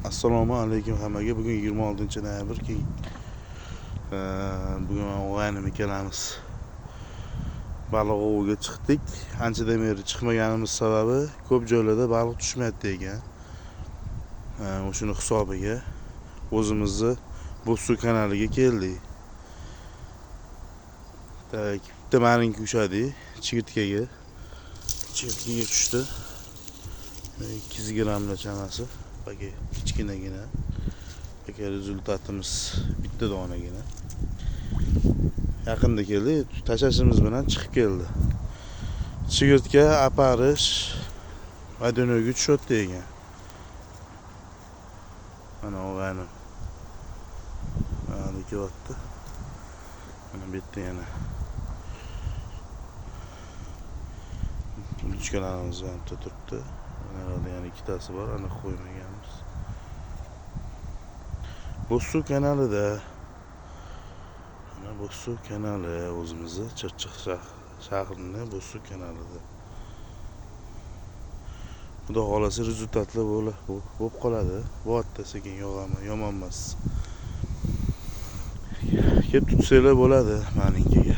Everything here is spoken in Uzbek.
Assalomu alaykum hammaga. Bugun 26-noyabr. Bugun o'g'aynim ikkalamiz baliq oviga chiqdik. Anchadan beri chiqmaganimiz sababi ko'p joylarda baliq tushmayapti ekan. O'shuni hisobiga o'zimizni Bo'zsuv kanaliga keldik. Bitta marinka ushadi, chigirtkaga tushdi. 200 grammlar chamasi. Bagi kichkinagina. Bagi rezultatimiz bitta donagina. Yaqinda keldi, tashashimiz bilan chiqib keldi. Chigirtka aparish vodonoga tushotdi ekan. Mana o'g'aynim. Mana kelyapti. Mana bu yerda yana buchkalarimiz ham turibdi. Mana yana ikkitasi bor, aniq qo'ymaganmiz. Bo'zsuv kanalida. Mana Bo'zsuv kanali o'zimizni Chirchiq shahrining Bo'zsuv kanalida. Xudo xolasa rezultatlar bo'lib qoladi. Bu yerda sekin yomon emas. Kelib tutsanglar bo'ladi maninkaga.